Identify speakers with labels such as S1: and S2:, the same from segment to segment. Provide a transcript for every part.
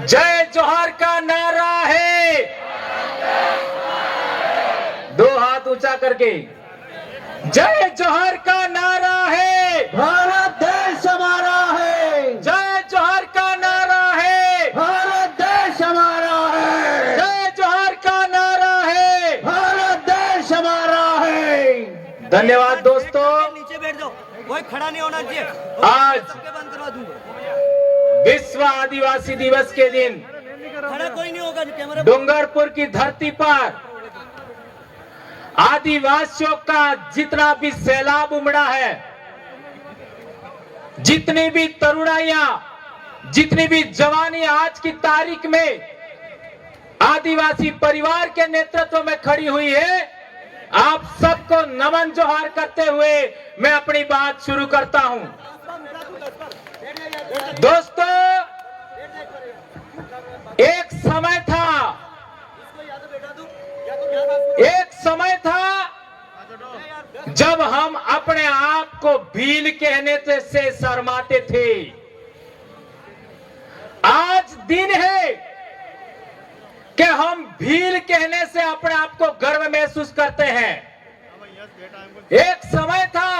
S1: जय जोहार का नारा है, दो हाथ ऊंचा करके जय जोहार का नारा है,
S2: भारत देश हमारा है।
S1: जय जोहार का नारा है,
S2: भारत देश हमारा है।
S1: जय जोहार का नारा है,
S2: भारत देश हमारा है।
S1: धन्यवाद दोस्तों।
S3: नीचे बैठ जाओ, कोई खड़ा नहीं होना चाहिए।
S1: आज
S3: बंद करवा दूंगा।
S1: विश्व आदिवासी दिवस के दिन
S3: खड़ा कोई नहीं होगा। कैमरा
S1: डूंगरपुर की धरती पर आदिवासियों का जितना भी सैलाब उमड़ा है, जितनी भी तरुणाइयां, जितनी भी जवानी आज की तारीख में आदिवासी परिवार के नेतृत्व में खड़ी हुई है, आप सबको नमन जोहार करते हुए मैं अपनी बात शुरू करता हूं। दोस्तों, एक समय था जब हम अपने आप को भील कहने से शर्माते थे। आज दिन है कि हम भील कहने से अपने आप को गर्व महसूस करते हैं। एक समय था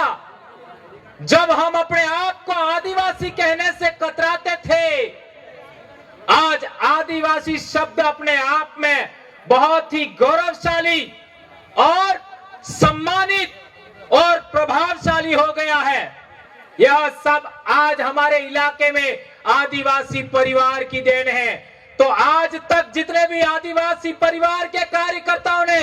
S1: जब हम अपने आप को आदिवासी कहने से कतराते थे। आज आदिवासी शब्द अपने आप में बहुत ही गौरवशाली और सम्मानित और प्रभावशाली हो गया है। यह सब आज हमारे इलाके में आदिवासी परिवार की देन है। तो आज तक जितने भी आदिवासी परिवार के कार्यकर्ताओं ने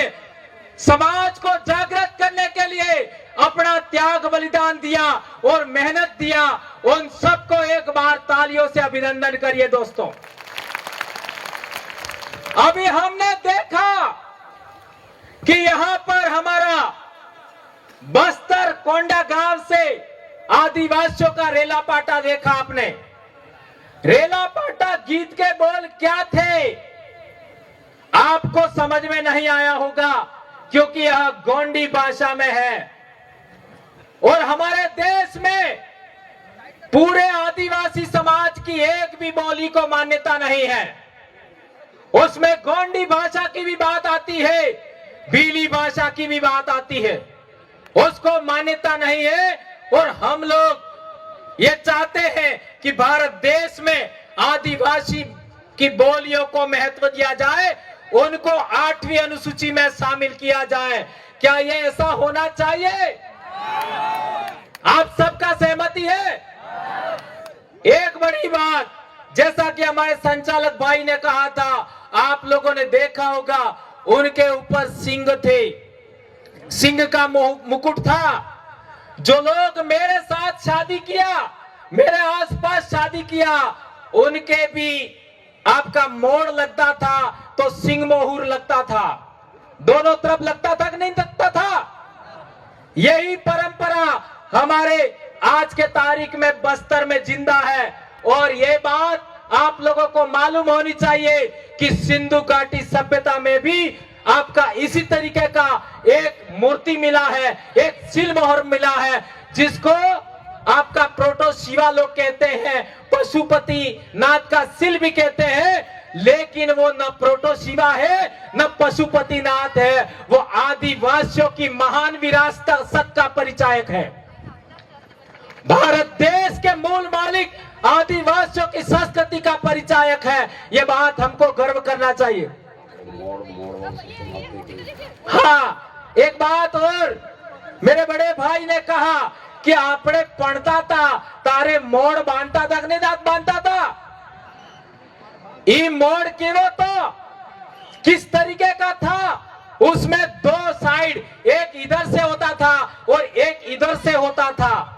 S1: समाज को जागृत करने के लिए अपना त्याग बलिदान दिया और मेहनत दिया, उन सबको एक बार तालियों से अभिनंदन करिए दोस्तों। अभी हमने देखा कि यहां पर हमारा बस्तर कोंडा गांव से आदिवासियों का रेला पाटा देखा आपने। रेला पाटा गीत के बोल क्या थे आपको समझ में नहीं आया होगा, क्योंकि यह गोंडी भाषा में है। और हमारे देश में पूरे आदिवासी समाज की एक भी बोली को मान्यता नहीं है। उसमें गोंडी भाषा की भी बात आती है, भीली भाषा की भी बात आती है, उसको मान्यता नहीं है। और हम लोग ये चाहते हैं कि भारत देश में आदिवासी की बोलियों को महत्व दिया जाए, उनको 8वीं अनुसूची में शामिल किया जाए। क्या ये ऐसा होना चाहिए? आप सबका सहमति है? एक बड़ी बात, जैसा कि हमारे संचालक भाई ने कहा था, आप लोगों ने देखा होगा उनके ऊपर सिंह थे, सिंह का मुकुट था। जो लोग मेरे साथ शादी किया, मेरे आसपास शादी किया, उनके भी आपका मोड़ लगता था तो सिंह मोहर लगता था। दोनों तरफ लगता था कि नहीं लगता था? यही परंपरा हमारे आज के तारीख में बस्तर में जिंदा है। और ये बात आप लोगों को मालूम होनी चाहिए कि सिंधु घाटी सभ्यता में भी आपका इसी तरीके का एक मूर्ति मिला है, एक सिल मोहर मिला है, जिसको आपका प्रोटो शिवा लोग कहते हैं, पशुपति नाथ का सिल भी कहते हैं। लेकिन वो न प्रोटो शिवा है न पशुपति नाथ है, वो आदिवासियों की महान विरासत का परिचायक है। भारत देश के मूल मालिक आदिवासियों की संस्कृति का परिचायक है। ये बात हमको गर्व करना चाहिए। हाँ, एक बात और, मेरे बड़े भाई ने कहा कि आपने पढ़ता था तारे मोड़ बांधता था, नहीं दांत बांधता था। ये मोड़ क्यों तो किस तरीके का था? उसमें दो साइड, एक इधर से होता था और एक इधर से होता था।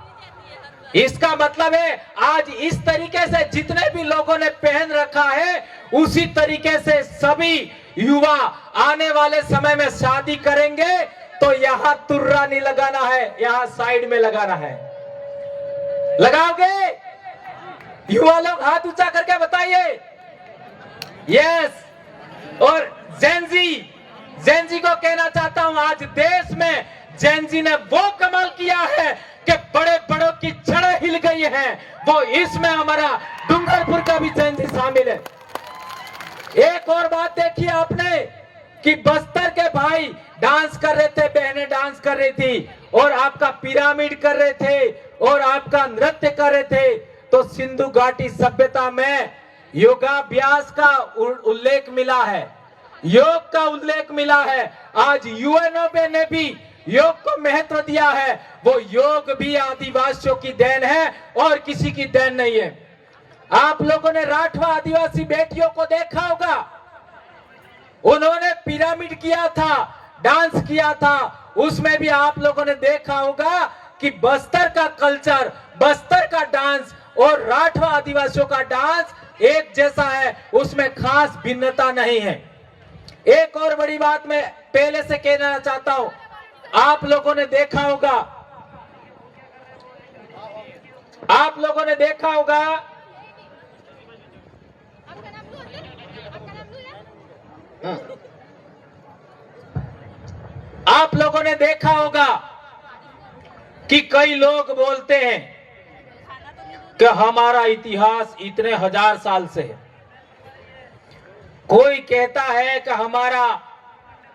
S1: इसका मतलब है आज इस तरीके से जितने भी लोगों ने पहन रखा है, उसी तरीके से सभी युवा आने वाले समय में शादी करेंगे तो यहां तुर्रा नहीं लगाना है, यहां साइड में लगाना है। लगाओगे? युवा लोग हाथ ऊंचा करके बताइए यस। और जेनजी को कहना चाहता हूं, आज देश में जेनजी ने वो कमाल किया है कि बड़े बड़ों की जड़ें हिल गई हैं। वो इसमें हमारा डूंगरपुर का भी जेनजी शामिल है। एक और बात देखिए आपने कि बस्तर के भाई डांस कर रहे थे, बहनें डांस कर रही थी और आपका पिरामिड कर रहे थे और आपका नृत्य कर रहे थे। तो सिंधु घाटी सभ्यता में योगाभ्यास का उल्लेख मिला है, योग का उल्लेख मिला है। आज यूएनओ ने भी योग को महत्व दिया है। वो योग भी आदिवासियों की देन है और किसी की देन नहीं है। आप लोगों ने राठवा आदिवासी बेटियों को देखा होगा, उन्होंने पिरामिड किया था, डांस किया था। उसमें भी आप लोगों ने देखा होगा कि बस्तर का कल्चर, बस्तर का डांस और राठवा आदिवासियों का डांस एक जैसा है, उसमें खास भिन्नता नहीं है। एक और बड़ी बात मैं पहले से कहना चाहता हूं, आप लोगों ने देखा होगा, आप लोगों ने देखा होगा आप लोगों ने देखा होगा कि कई लोग बोलते हैं कि हमारा इतिहास इतने हजार साल से है। कोई कहता है कि हमारा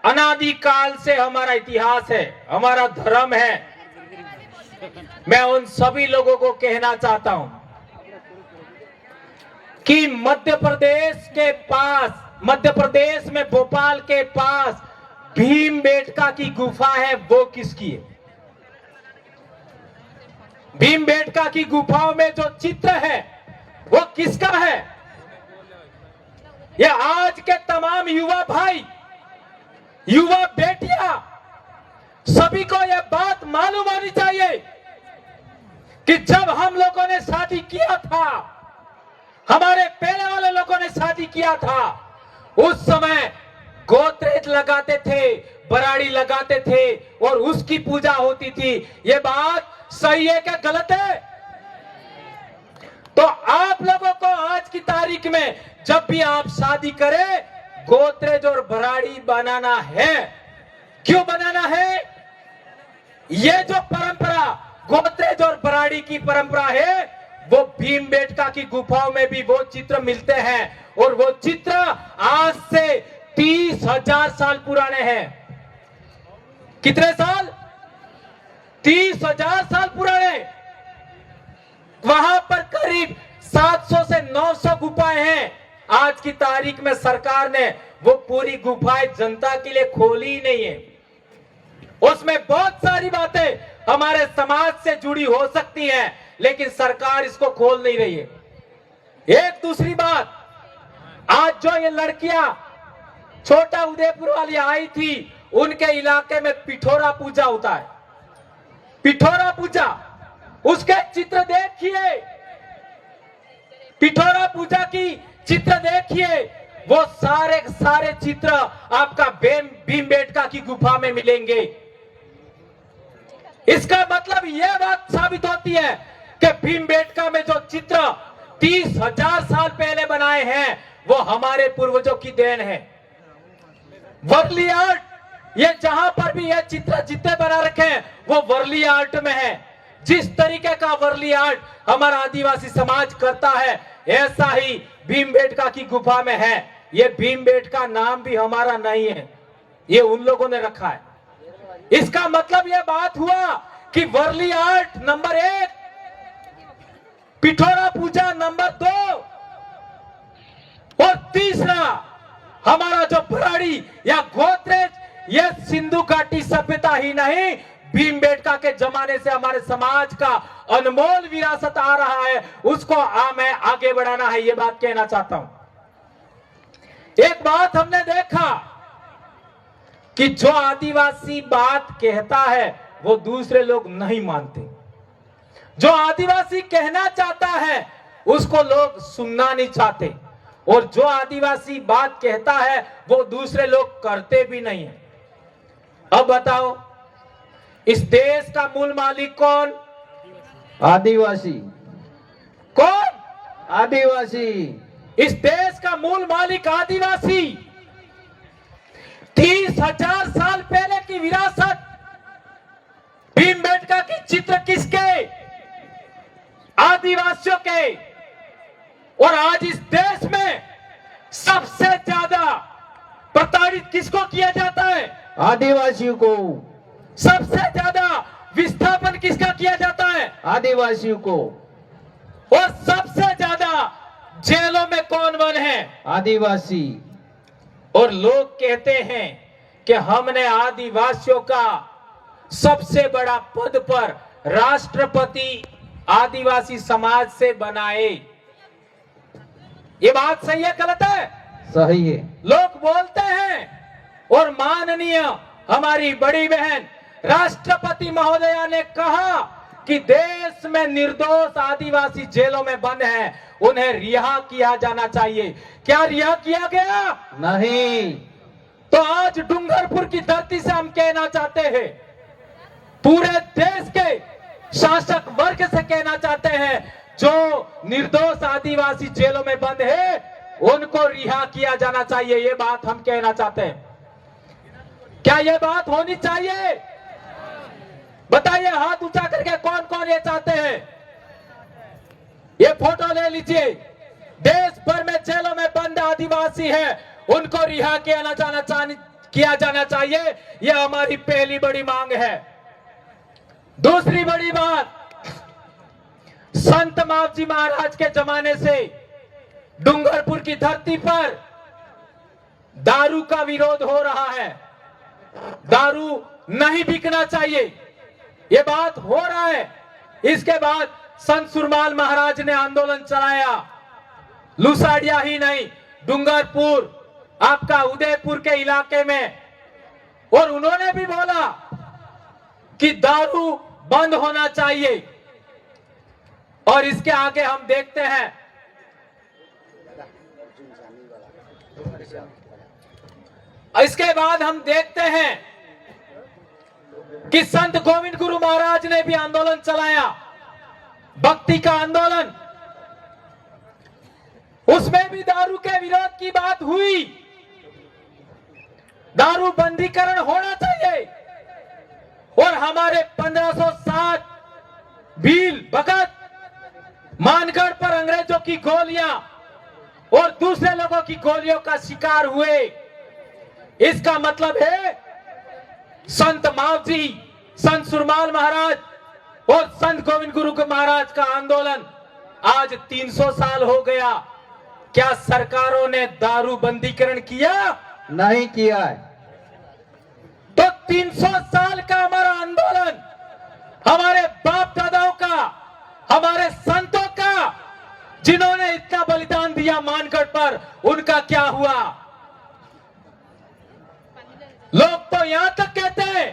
S1: अनादि काल से हमारा इतिहास है, हमारा धर्म है। मैं उन सभी लोगों को कहना चाहता हूं कि मध्य प्रदेश में भोपाल के पास भीमबेटका की गुफा है, वो किसकी है? भीमबेटका की गुफाओं में जो चित्र है वो किसका है? ये आज के तमाम युवा भाई, युवा बेटियां, सभी को यह बात मालूम होनी चाहिए कि जब हम लोगों ने शादी किया था, हमारे पहले वाले लोगों ने शादी किया था, उस समय गोत्रेज लगाते थे, बराड़ी लगाते थे और उसकी पूजा होती थी। ये बात सही है क्या गलत है? तो आप लोगों को आज की तारीख में जब भी आप शादी करें, गोत्रेज और बराड़ी बनाना है। क्यों बनाना है? ये जो परंपरा गोत्रेज और बराड़ी की परंपरा है, वो भीमबेटका की गुफाओं में भी वो चित्र मिलते हैं और वो चित्र आज से 30,000 साल पुराने हैं। कितने साल? 30,000 साल पुराने। वहां पर करीब 700 से 900 गुफाएं हैं। आज की तारीख में सरकार ने वो पूरी गुफाएं जनता के लिए खोली ही नहीं है। उसमें बहुत सारी बातें हमारे समाज से जुड़ी हो सकती हैं, लेकिन सरकार इसको खोल नहीं रही है। एक दूसरी बात, आज जो ये लड़कियां छोटा उदयपुर वाली आई थी, उनके इलाके में पिठोरा पूजा होता है। पिठोरा पूजा, उसके चित्र देखिए, पिठोरा पूजा की चित्र देखिए, वो सारे चित्र आपका भीमबेटका की गुफा में मिलेंगे। इसका मतलब यह बात साबित होती है कि भीमबेटका में जो चित्र 30,000 साल पहले बनाए हैं, वो हमारे पूर्वजों की देन है। वर्ली आर्ट, ये जहां पर भी ये चित्र जितने बना रखे हैं, वो वर्ली आर्ट में है। जिस तरीके का वर्ली आर्ट हमारा आदिवासी समाज करता है, ऐसा ही भीमबेटका की गुफा में है। ये भीमबेटका नाम भी हमारा नहीं है, ये उन लोगों ने रखा है। इसका मतलब यह बात हुआ कि वर्ली आर्ट नंबर 1 पिठोरा पूजा नंबर 2 और तीसरा हमारा जो भराड़ी या गोदरेज, ये सिंधु घाटी सभ्यता ही नहीं, भीमबेटका के जमाने से हमारे समाज का अनमोल विरासत आ रहा है, उसको मैं आगे बढ़ाना है, ये बात कहना चाहता हूं। एक बात हमने देखा कि जो आदिवासी बात कहता है वो दूसरे लोग नहीं मानते। जो आदिवासी कहना चाहता है उसको लोग सुनना नहीं चाहते, और जो आदिवासी बात कहता है वो दूसरे लोग करते भी नहीं है। अब बताओ, इस देश का मूल मालिक कौन?
S2: आदिवासी।
S1: कौन?
S2: आदिवासी।
S1: इस देश का मूल मालिक आदिवासी। 30,000 साल पहले की विरासत भीमबेटका की चित्र किसके? आदिवासियों के। और आज इस देश में सबसे ज्यादा प्रताड़ित किसको किया जाता है?
S2: आदिवासियों को।
S1: सबसे ज्यादा विस्थापन किसका किया जाता है?
S2: आदिवासियों को।
S1: और सबसे ज्यादा जेलों में कौन बंद है?
S2: आदिवासी।
S1: और लोग कहते हैं कि हमने आदिवासियों का सबसे बड़ा पद पर राष्ट्रपति आदिवासी समाज से बनाए। ये बात सही है गलत है?
S2: सही है।
S1: लोग बोलते हैं, और माननीय हमारी बड़ी बहन राष्ट्रपति महोदया ने कहा कि देश में निर्दोष आदिवासी जेलों में बंद हैं, उन्हें रिहा किया जाना चाहिए। क्या रिहा किया गया?
S2: नहीं।
S1: तो आज डूंगरपुर की धरती से हम कहना चाहते हैं, पूरे देश के शासक वर्ग से कहना चाहते हैं, जो निर्दोष आदिवासी जेलों में बंद है उनको रिहा किया जाना चाहिए। ये बात हम कहना चाहते हैं। क्या ये बात होनी चाहिए? बताइए हाथ ऊंचा करके कौन कौन ये चाहते हैं? ये फोटो ले लीजिए। देश भर में जेलों में बंद आदिवासी है, उनको रिहा किया जाना चाहिए। ये हमारी पहली बड़ी मांग है। दूसरी बड़ी बात, संत मावजी महाराज के जमाने से डूंगरपुर की धरती पर दारू का विरोध हो रहा है। दारू नहीं बिकना चाहिए, ये बात हो रहा है। इसके बाद संत सुरमाल महाराज ने आंदोलन चलाया। लुसाड़िया ही नहीं, डूंगरपुर, आपका उदयपुर के इलाके में, और उन्होंने भी बोला कि दारू बंद होना चाहिए। और इसके आगे हम देखते हैं, इसके बाद हम देखते हैं कि संत गोविंद गुरु महाराज ने भी आंदोलन चलाया, भक्ति का आंदोलन। उसमें भी दारू के विरोध की बात हुई। दारू बंदीकरण होना चाहिए। और हमारे 1560 भील भगत मानगढ़ पर अंग्रेजों की गोलियां और दूसरे लोगों की गोलियों का शिकार हुए। इसका मतलब है संत मावजी, संत सुरमाल महाराज और संत गोविंद गुरु महाराज का आंदोलन आज 300 साल हो गया। क्या सरकारों ने दारू बंदीकरण किया?
S2: नहीं किया है।
S1: तो 300 साल का हमारा आंदोलन, हमारे बाप दादाओं का, हमारे संतों का, जिन्होंने इतना बलिदान दिया मानगढ़ पर, उनका क्या हुआ? लोग तो यहां तक कहते हैं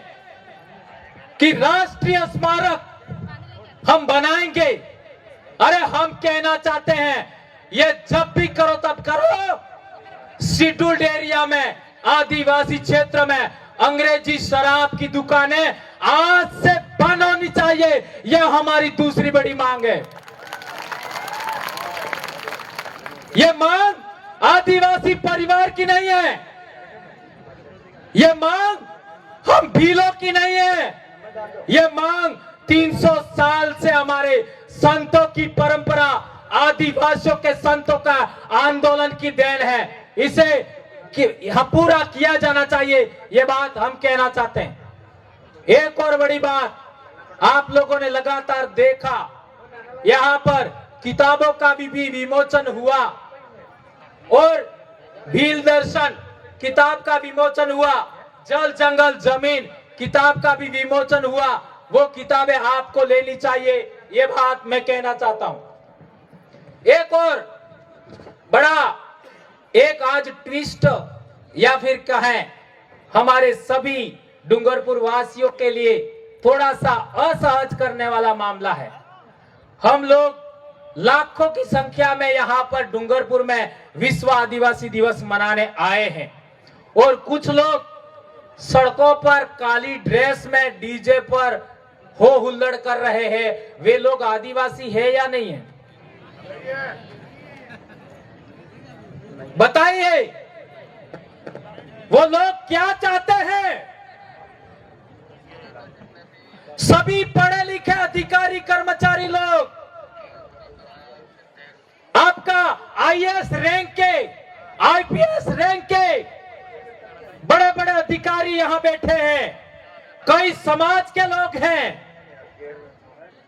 S1: कि राष्ट्रीय स्मारक हम बनाएंगे। अरे हम कहना चाहते हैं, ये जब भी करो तब करो, शेड्यूल्ड एरिया में, आदिवासी क्षेत्र में अंग्रेजी शराब की दुकानें आज से बंद होनी चाहिए। यह हमारी दूसरी बड़ी मांग है। यह मांग आदिवासी परिवार की नहीं है, यह मांग हम भीलों की नहीं है। यह मांग 300 साल से हमारे संतों की परंपरा, आदिवासियों के संतों का आंदोलन की देन है। इसे पूरा किया जाना चाहिए, यह बात हम कहना चाहते हैं। एक और बड़ी बात, आप लोगों ने लगातार देखा, यहां पर किताबों का भी विमोचन हुआ और भील दर्शन किताब का विमोचन हुआ, जल जंगल जमीन किताब का भी विमोचन हुआ। वो किताबें आपको लेनी चाहिए, ये बात मैं कहना चाहता हूं। एक और बड़ा एक आज ट्विस्ट या फिर कहें हमारे सभी डूंगरपुर वासियों के लिए थोड़ा सा असहज करने वाला मामला है। हम लोग लाखों की संख्या में यहाँ पर डूंगरपुर में विश्व आदिवासी दिवस मनाने आए हैं और कुछ लोग सड़कों पर काली ड्रेस में डीजे पर हो हुल्लड़ कर रहे हैं। वे लोग आदिवासी है या नहीं है? बताइए, वो लोग क्या चाहते हैं? सभी पढ़े लिखे अधिकारी कर्मचारी लोग, आपका आईएएस रैंक के, आईपीएस रैंक के बड़े बड़े अधिकारी यहां बैठे हैं। कई समाज के लोग हैं,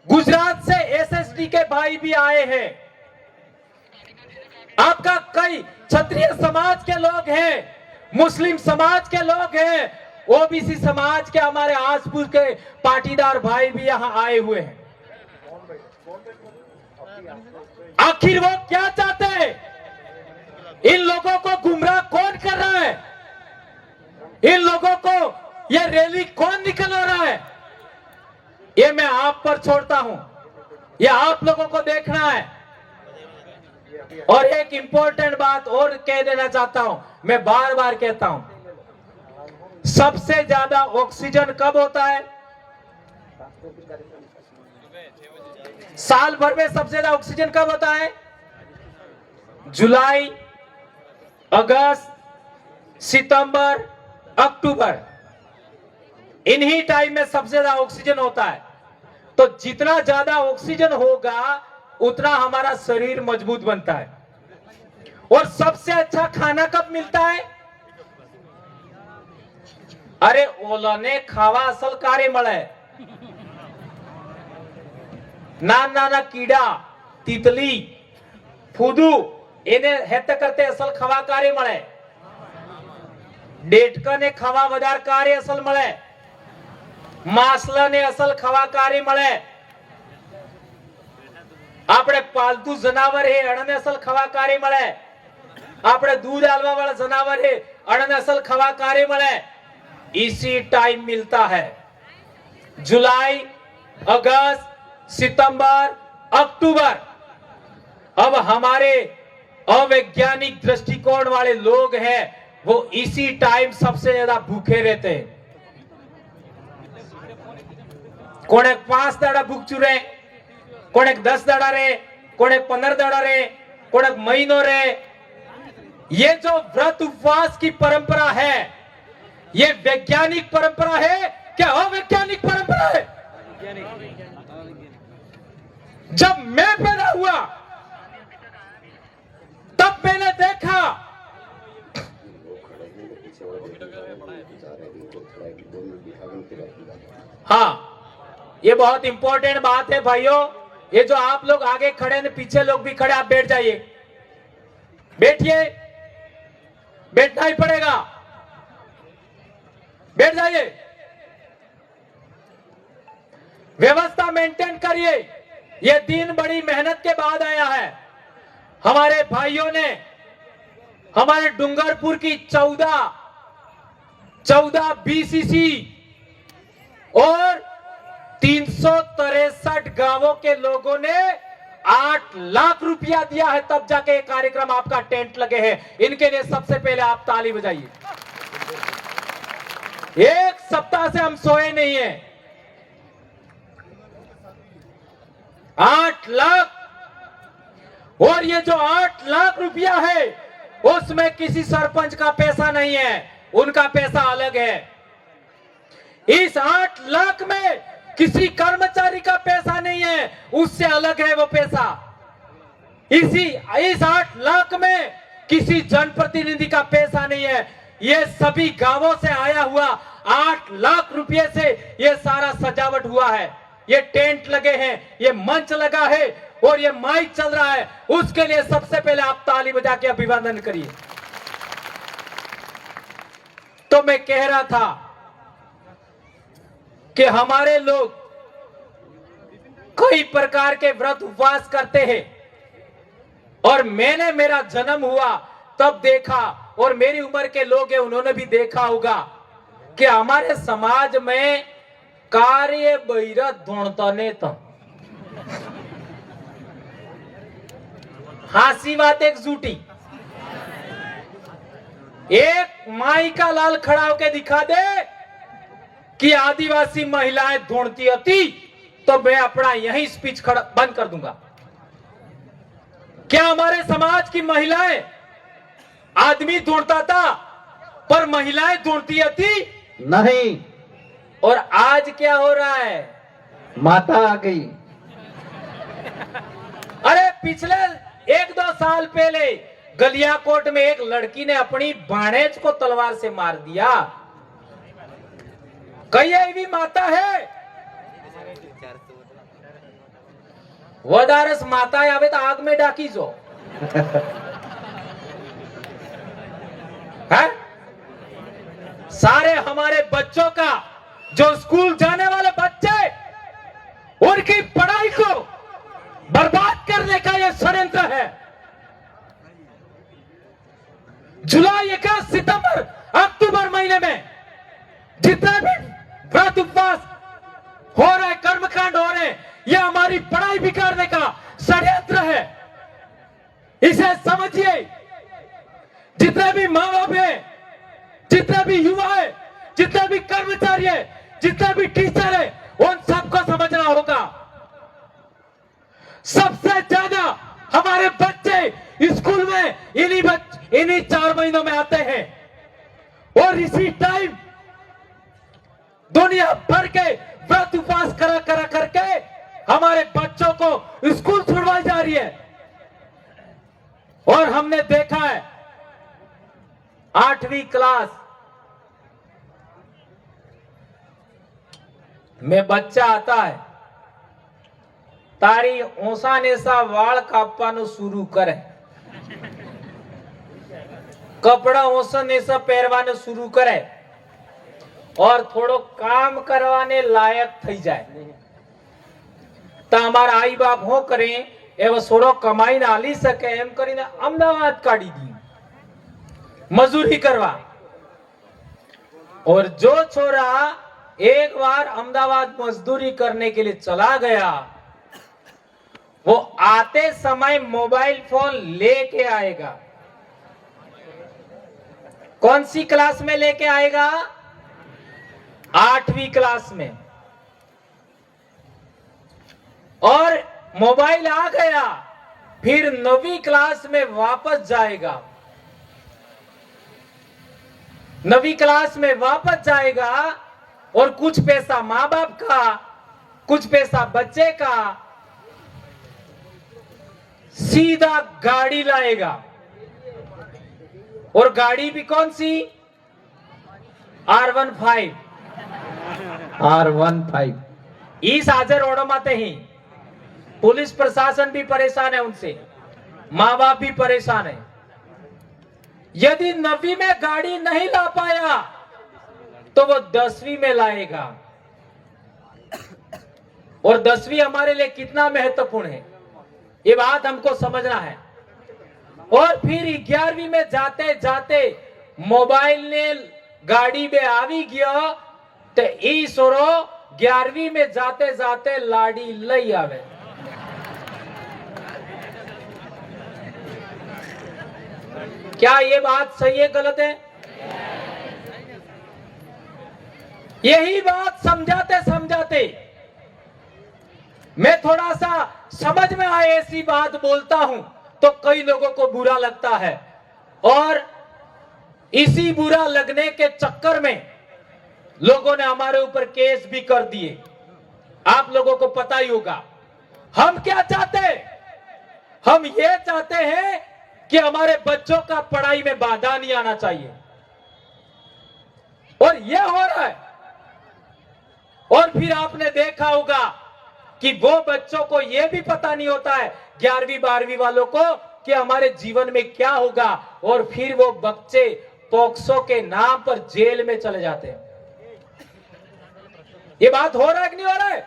S1: गुजरात से एसएसडी के भाई भी आए हैं। आपका कई क्षत्रिय समाज के लोग हैं, मुस्लिम समाज के लोग हैं, ओबीसी समाज के हमारे आसपास के पाटीदार भाई भी यहां आए हुए हैं। आखिर वो क्या चाहते हैं? इन लोगों को गुमराह कौन कर रहा है? इन लोगों को ये रैली कौन निकलवा रहा है? ये मैं आप पर छोड़ता हूं, ये आप लोगों को देखना है। और एक इंपॉर्टेंट बात और कह देना चाहता हूं, मैं बार बार कहता हूं, सबसे ज्यादा ऑक्सीजन कब होता है? साल भर में सबसे ज्यादा ऑक्सीजन कब होता है? जुलाई, अगस्त, सितंबर, अक्टूबर, इन्हीं टाइम में सबसे ज्यादा ऑक्सीजन होता है। तो जितना ज्यादा ऑक्सीजन होगा उतना हमारा शरीर मजबूत बनता है। और सबसे अच्छा खाना कब मिलता है? अरे ओलाने खावा असल कार्य मळे, नाना कीड़ा तितली फूदू એને હેત કરતે અસલ ખવા કાર્ય મળે, ડેટકાને ખવા વધારે કાર્ય અસલ મળે, માસલાને અસલ ખવા કાર્ય મળે, આપણે પાલતુ જનાવર હે અણને અસલ ખવા કાર્ય મળે, આપણે दूध आलवा वाला जनावर है अणने असल खवा कार्य મળે। इसी टाइम मिलता है जुलाई, अगस्त, सितंबर, अक्टूबर। अब हमारे अवैज्ञानिक दृष्टिकोण वाले लोग हैं, वो इसी टाइम सबसे ज्यादा भूखे रहते हैं। कोने 5 दाड़ा भूख चुरे, कोने 10 दाड़ा रे, कोने 15 दाड़ा रे, कोने महीनों रे। ये जो व्रत उपवास की परंपरा है, ये वैज्ञानिक परंपरा है क्या अवैज्ञानिक परंपरा है? जब मैं पैदा हुआ तब मैंने देखा हाँ, ये बहुत इंपॉर्टेंट बात है भाइयों। ये जो आप लोग आगे खड़े हैं, पीछे लोग भी खड़े, आप बैठ जाइए, बैठिए, बैठना ही पड़ेगा, बैठ जाइए, व्यवस्था मेंटेन करिए। ये दिन बड़ी मेहनत के बाद आया है। हमारे भाइयों ने हमारे डूंगरपुर की 14 बीसीसी और 363 गांवों के लोगों ने 8 लाख रुपया दिया है, तब जाके कार्यक्रम आपका टेंट लगे हैं। इनके लिए सबसे पहले आप ताली बजाइए। एक सप्ताह से हम सोए नहीं है। 8 लाख, और ये जो 8 लाख रुपया है उसमें किसी सरपंच का पैसा नहीं है, उनका पैसा अलग है। इस 8 लाख में किसी कर्मचारी का पैसा नहीं है, उससे अलग है वो पैसा। इस 8 लाख में किसी जनप्रतिनिधि का पैसा नहीं है। ये सभी गांवों से आया हुआ 8 लाख रुपए से ये सारा सजावट हुआ है। ये टेंट लगे हैं, ये मंच लगा है, और ये माइक चल रहा है, उसके लिए सबसे पहले आप ताली बजा के अभिवादन करिए। तो मैं कह रहा था कि हमारे लोग कई प्रकार के व्रत उपवास करते हैं, और मैंने मेरा जन्म हुआ तब देखा, और मेरी उम्र के लोग हैं उन्होंने भी देखा होगा कि हमारे समाज में कार्य बहिरत ढूंढता नहीं था। हासी बात एक झूठी। एक माई का लाल खड़ा होके दिखा दे कि आदिवासी महिलाएं ढूंढती थी, तो मैं अपना यही स्पीच बंद कर दूंगा। क्या हमारे समाज की महिलाएं, आदमी ढूंढता था पर महिलाएं ढूंढती थी?
S2: नहीं।
S1: और आज क्या हो रहा है?
S2: माता आ गई।
S1: अरे पिछले 1-2 साल पहले गलियाकोट में एक लड़की ने अपनी भाणेज को तलवार से मार दिया। कई भी माता है, वदारस माता आवे तो आग में डाकी जो है। सारे हमारे बच्चों का, जो स्कूल जाने वाले बच्चे, उनकी पढ़ाई को बर्बाद करने का यह षड्यंत्र है। जुलाई, अगस्त, सितंबर, अक्टूबर महीने में जितने भी व्रत उपवास हो रहे, कर्मकांड हो रहे, यह हमारी पढ़ाई बिगाड़ने का षड्यंत्र है। इसे समझिए। जितने भी माँ बाप है, जितने भी युवा है, जितने भी कर्मचारी है, जितने भी टीचर है, उन सबको समझना होगा। सबसे ज्यादा हमारे बच्चे स्कूल में इन्हीं 4 महीनों में आते हैं, और इसी टाइम दुनिया भर के व्रत उपवास करा करके हमारे बच्चों को स्कूल छुड़वाई जा रही है। और हमने देखा है 8वीं क्लास में बच्चा आता है, तारी ओसा नेसा वाल कापवानो शुरू करे, कपड़ा ओसा नेसा पहरवानो शुरू करे, और थोड़ो काम करवाने लायक थई जाए तो हमारा आई बाप हो करें एवं सोरो कमाई ना ली सके एम करीने अहमदाबाद काढ़ी दी मजूरी करवा। और जो छोरा एक बार अहमदाबाद मजदूरी करने के लिए चला गया, वो आते समय मोबाइल फोन लेके आएगा। कौन सी क्लास में लेके आएगा? 8वीं क्लास में। और मोबाइल आ गया, फिर 9वीं क्लास में वापस जाएगा। 9वीं क्लास में वापस जाएगा, और कुछ पैसा माँ बाप का, कुछ पैसा बच्चे का, सीधा गाड़ी लाएगा। और गाड़ी भी कौन सी? R15।
S2: R15।
S1: इस हाजर ओडो माते ही पुलिस प्रशासन भी परेशान है उनसे, माँ बाप भी परेशान है। यदि 9वीं में गाड़ी नहीं ला पाया तो वो 10वीं में लाएगा। और 10वीं हमारे लिए कितना महत्वपूर्ण है, ये बात हमको समझना है। और फिर 11वीं में जाते जाते मोबाइल ने गाड़ी में आवी गया, तो ई सोरो 11वीं में जाते जाते लाड़ी लई आवे। क्या ये बात सही है, गलत है? यही बात समझाते समझाते मैं थोड़ा सा समझ में आए ऐसी बात बोलता हूं तो कई लोगों को बुरा लगता है, और इसी बुरा लगने के चक्कर में लोगों ने हमारे ऊपर केस भी कर दिए। आप लोगों को पता ही होगा। हम क्या चाहते हैं? हम ये चाहते हैं कि हमारे बच्चों का पढ़ाई में बाधा नहीं आना चाहिए, और ये हो रहा है। और फिर आपने देखा होगा कि वो बच्चों को यह भी पता नहीं होता है 11वीं 12वीं वालों को कि हमारे जीवन में क्या होगा, और फिर वो बच्चे पोक्सो के नाम पर जेल में चले जाते हैं। ये बात हो रहा है कि नहीं हो रहा है?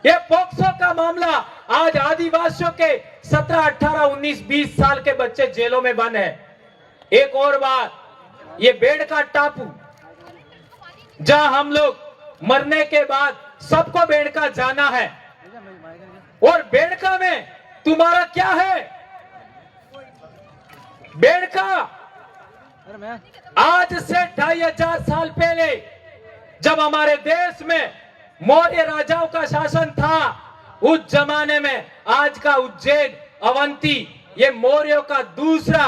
S1: ये पोक्सो का मामला आज आदिवासियों के 17, 18, 19, 20 साल के बच्चे जेलों में बंद है। एक और बात, ये बेड़का टापू जहां हम लोग मरने के बाद सबको बेड़का जाना है, और बेड़का में तुम्हारा क्या है? बेड़का आज से 2500 साल पहले जब हमारे देश में मौर्य राजाओं का शासन था, उस जमाने में आज का उज्जैन, अवंती, ये मौर्यों का दूसरा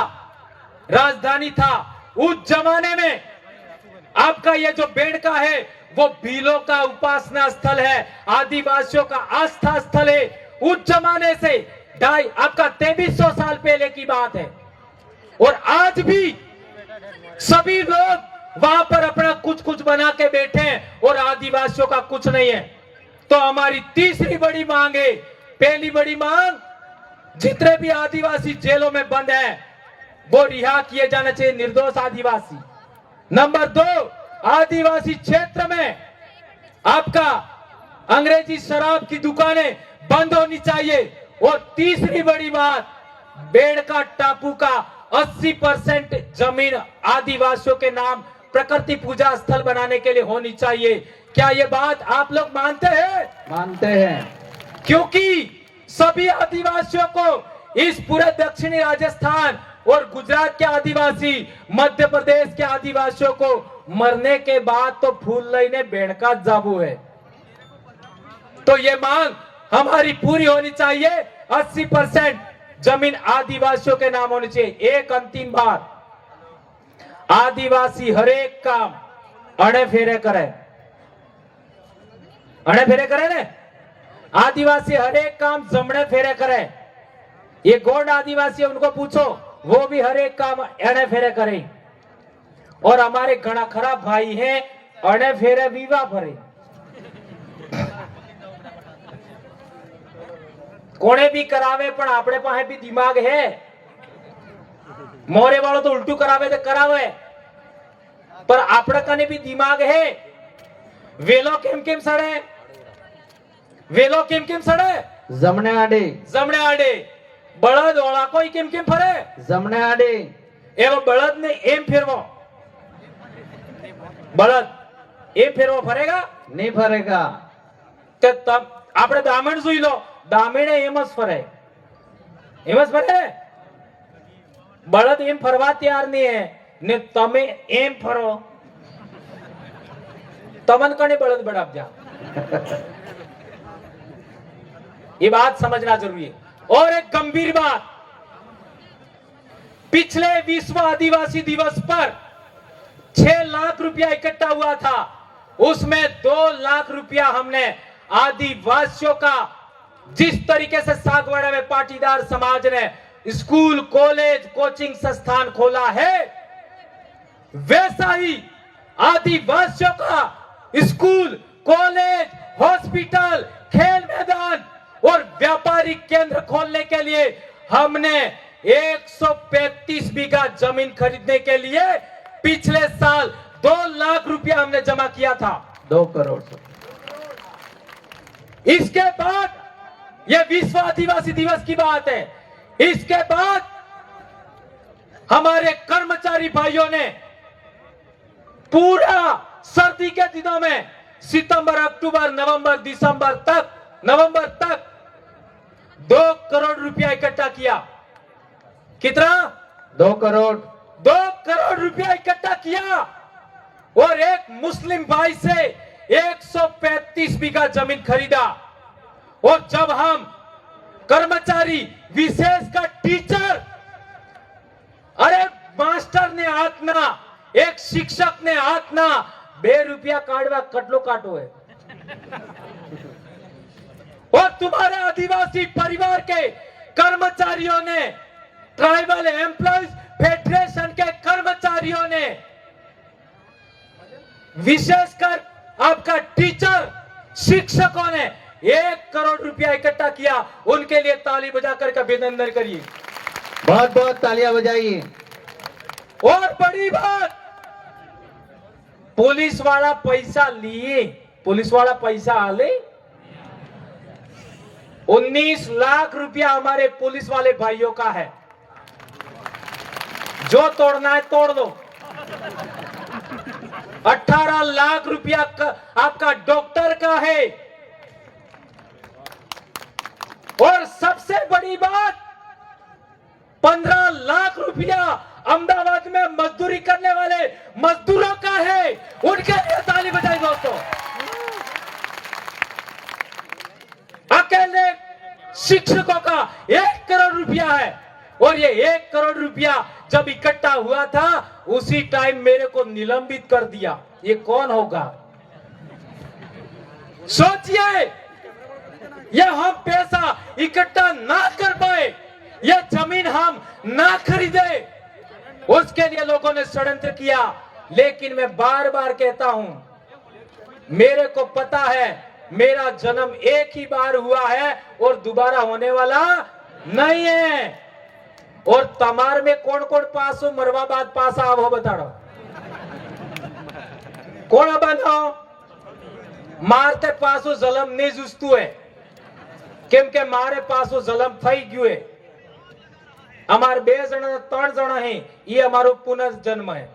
S1: राजधानी था। उस जमाने में आपका ये जो बेड़का है वो भीलों का उपासना स्थल है, आदिवासियों का आस्था स्थल है। उस जमाने से आपका 2300 साल पहले की बात है, और आज भी सभी लोग वहां पर अपना कुछ कुछ बना के बैठे हैं और आदिवासियों का कुछ नहीं है। तो हमारी तीसरी बड़ी मांग है, पहली बड़ी मांग, जितने भी आदिवासी जेलों में बंद हैं वो रिहा किए जाने चाहिए, निर्दोष आदिवासी। नंबर 2, आदिवासी क्षेत्र में आपका अंग्रेजी शराब की दुकानें बंद होनी चाहिए। और तीसरी बड़ी बात, बेड़का टापू का 80% जमीन आदिवासियों के नाम प्रकृति पूजा स्थल बनाने के लिए होनी चाहिए। क्या ये बात आप लोग मानते हैं?
S2: मानते हैं।
S1: क्योंकि सभी आदिवासियों को, इस पूरे दक्षिणी राजस्थान और गुजरात के आदिवासी, मध्य प्रदेश के आदिवासियों को मरने के बाद तो फूल लईने बेड़का जाबू है। तो ये मांग हमारी पूरी होनी चाहिए, 80% जमीन आदिवासियों के नाम होनी चाहिए। एक अंतिम बात, आदिवासी हर एक काम अड़े फेरे करे, अड़े फेरे करे ने, आदिवासी हर एक काम जमणे फेरे करे। ये गोंड आदिवासी है, उनको पूछो, वो भी हर एक काम अड़े फेरे करे। और हमारे घना खराब भाई हैं, अड़े फेरे विवाह भरे। कोने भी करावे, पण आपणे पासे भी दिमाग है। मोरे वालों तो उल्टू करावे तो करावे, पर आपणे कने भी दिमाग है। वेलो केम केम सड़े, वेलो केम केम सड़े,
S2: जमणे आडे,
S1: जमणे आडे। बळद ओळा कोई केम केम फरे,
S2: जमणे आडे।
S1: एवं बळद ने एम फेरवो, बळद एम फेरवो फरेगा
S2: नहीं फरेगा।
S1: तो तब आपणे दामण જોઈ લો, દામણે એમ જ ફરે, એમ જ ફરે। બળદ એમ ફરવા તૈયાર નહીં હે ને તમે એમ ફરો, તમન કને બળદ બડાપ जा। ये बात समझना जरूरी है। और एक गंभीर बात, पिछले विश्व आदिवासी दिवस पर 6 लाख रुपया इकट्ठा हुआ था, उसमें 2 लाख रुपया हमने आदिवासियों का, जिस तरीके से सागवाड़ा में पाटीदार समाज ने स्कूल, कॉलेज, कोचिंग संस्थान खोला है, वैसा ही आदिवासियों का स्कूल, कॉलेज, हॉस्पिटल, खेल मैदान और व्यापारिक केंद्र खोलने के लिए हमने 135 बीघा जमीन खरीदने के लिए पिछले साल 2 लाख रुपया हमने जमा किया था।
S2: 2 करोड़।
S1: इसके बाद यह विश्व आदिवासी दिवस की बात है, इसके बाद हमारे कर्मचारी भाइयों ने पूरा सर्दी के दिनों में सितंबर, अक्टूबर, नवंबर तक 2 करोड़ रुपया इकट्ठा किया। कितना?
S2: 2 करोड़।
S1: 2 करोड़ रुपया इकट्ठा किया और एक मुस्लिम भाई से 135 बीघा जमीन खरीदा। और जब हम कर्मचारी, विशेषकर टीचर, अरे मास्टर ने हाथ ना, एक शिक्षक ने हाथ ना, 2 रुपया काटवा कटलो काटो है। और तुम्हारे आदिवासी परिवार के कर्मचारियों ने, ट्राइबल एम्प्लॉइज फेडरेशन के कर्मचारियों ने, विशेषकर आपका टीचर, शिक्षकों ने 1 करोड़ रुपया इकट्ठा किया, उनके लिए ताली बजाकर के अभिनंदन करिए।
S2: बहुत बहुत तालियां बजाइए।
S1: और बड़ी बात, पुलिस वाला पैसा लिए, पुलिस वाला पैसा आले 19 लाख रुपया हमारे पुलिस वाले भाइयों का है। जो तोड़ना है तोड़ दो। 18 लाख रुपया आपका डॉक्टर का है। और सबसे बड़ी बात, 15 लाख रुपया अहमदाबाद में मजदूरी करने वाले मजदूरों का है। उनके लिए ताली बजाइए दोस्तों। अकेले शिक्षकों का 1 करोड़ रुपया है। और ये 1 करोड़ रुपया जब इकट्ठा हुआ था, उसी टाइम मेरे को निलंबित कर दिया। ये कौन होगा? सोचिए, यह हम पैसा इकट्ठा ना कर पाए, यह जमीन हम ना खरीदे, उसके लिए लोगों ने षड्यंत्र किया। लेकिन मैं बार बार कहता हूं, मेरे को पता है मेरा जन्म एक ही बार हुआ है और दोबारा होने वाला नहीं है। और तमार में कौन कौन पास हो, मरवाबाद पास आओ हो बताड़ो कौन बनो मारते पासो जलम नहीं जुस्तु है, केम के मारे पासो जलम થઈ ગયું है। અમાર 2 જણા 3 જણા है, ये हमारो पुनर्जन्म है।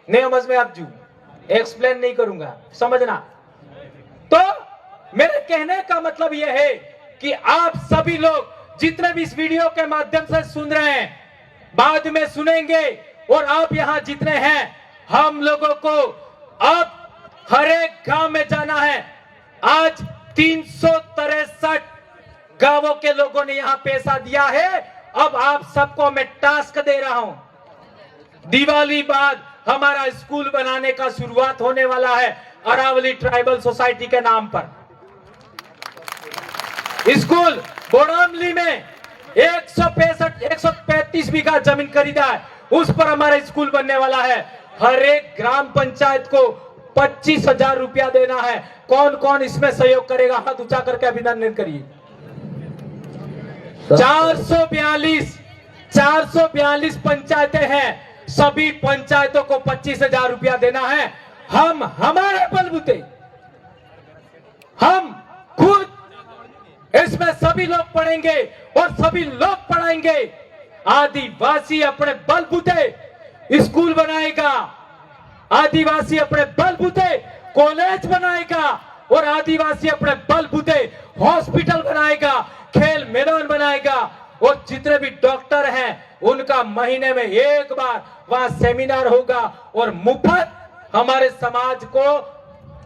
S1: नहीं समझ में आप जू एक्सप्लेन नहीं करूंगा, समझना। तो मेरे कहने का मतलब यह है कि आप सभी लोग जितने भी इस वीडियो के माध्यम से सुन रहे हैं, बाद में सुनेंगे, और आप यहां जितने हैं, हम लोगों को अब हर एक गांव में जाना है। आज 363 गांवों के लोगों ने यहां पैसा दिया है। अब आप सबको मैं टास्क दे रहा हूं। दिवाली बाद हमारा स्कूल बनाने का शुरुआत होने वाला है अरावली ट्राइबल सोसाइटी के नाम पर। स्कूल बोड़ामली में 135 बीघा जमीन खरीदा है, उस पर हमारा स्कूल बनने वाला है। हर एक ग्राम पंचायत को 25,000 रुपया देना है। कौन कौन इसमें सहयोग करेगा? हाथ ऊंचा करके अभिनंदन करिए। 442 पंचायतें हैं, सभी पंचायतों को 25,000 रुपया देना है। हम हमारे बलबूते, हम खुद इसमें सभी लोग पढ़ेंगे और सभी लोग पढ़ाएंगे। आदिवासी अपने बलबूते स्कूल बनाएगा, आदिवासी अपने बलबूते कॉलेज बनाएगा, और आदिवासी अपने बलबूते हॉस्पिटल बनाएगा, खेल मैदान बनाएगा। और जितने भी डॉक्टर हैं, उनका महीने में एक बार वहां सेमिनार होगा, और मुफ्त हमारे समाज को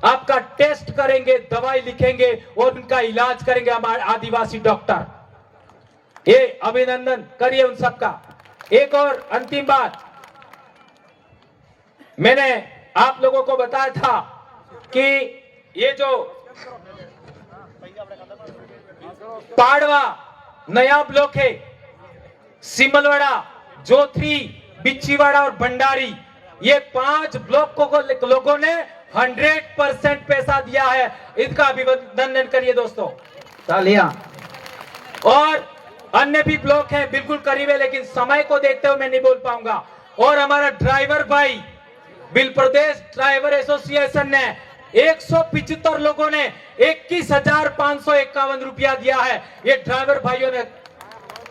S1: आपका टेस्ट करेंगे, दवाई लिखेंगे और उनका इलाज करेंगे हमारे आदिवासी डॉक्टर। ये अभिनंदन करिए उन सबका। एक और अंतिम बात, मैंने आप लोगों को बताया था कि ये जो पाड़वा नया ब्लॉक है, सिमलवाड़ा, जोथरी, बिच्छीवाड़ा और भंडारी, ये 5 ब्लॉक को लोगों ने 100% पैसा दिया है। इनका अभिनंदन करिए दोस्तों,
S2: तालियां।
S1: और अन्य भी ब्लॉक हैं बिल्कुल करीब है, लेकिन समय को देखते हुए मैं नहीं बोल पाऊंगा। और हमारा ड्राइवर भाई बिल प्रदेश ड्राइवर एसोसिएशन ने 175 लोगों ने 21,551 रुपया दिया है। ये ड्राइवर भाइयों ने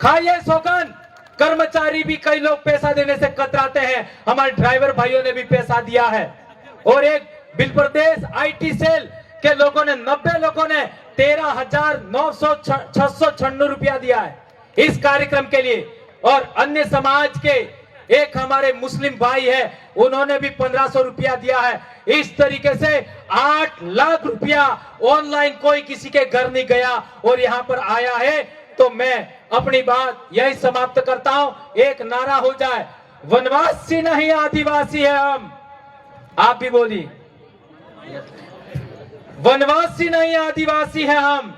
S1: खाइए सौगंध। कर्मचारी भी कई लोग पैसा देने से कतराते हैं, हमारे ड्राइवर भाइयों ने भी पैसा दिया है। और एक बिल प्रदेश आईटी सेल के लोगों ने 90 लोगों ने 13,696 रुपया दिया है इस कार्यक्रम के लिए। और अन्य समाज के एक हमारे मुस्लिम भाई है, उन्होंने भी 1,500 रुपया दिया है। इस तरीके से 8 लाख रुपया ऑनलाइन कोई किसी के घर नहीं गया और यहां पर आया है। तो मैं अपनी बात यही समाप्त करता हूं। एक नारा हो जाए, वनवासी नहीं आदिवासी है हम। आप भी बोलिए, वनवासी नहीं आदिवासी है हम।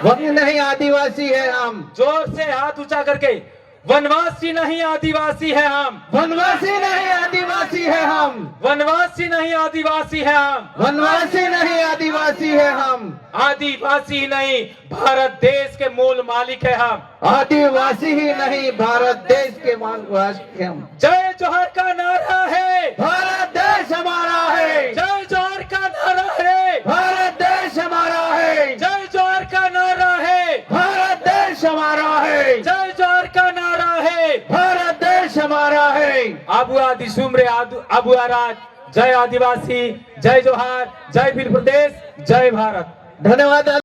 S2: वन नहीं आदिवासी है हम।
S1: जोर से हाथ ऊंचा करके, वनवासी नहीं आदिवासी है हम,
S2: वनवासी नहीं आदिवासी है हम,
S1: वनवासी नहीं आदिवासी है हम,
S2: वनवासी नहीं आदिवासी है हम,
S1: आदिवासी नहीं भारत देश के मूल मालिक है हम।
S2: आदिवासी ही नहीं भारत देश के मालिक हम।
S1: जय जोहर का नारा है,
S2: भारत देश हमारा है,
S1: जय जोहर का नारा है,
S2: भारत देश हमारा है,
S1: जय जोहर का नारा है,
S2: भारत देश हमारा है,
S1: जय जोहर का नारा है।
S2: भारत देश हमारा है।
S1: आबुआ दिसुमरे आबुआ राज, जय आदिवासी, जय जोहार, जय भील प्रदेश, जय भारत।
S2: धन्यवाद।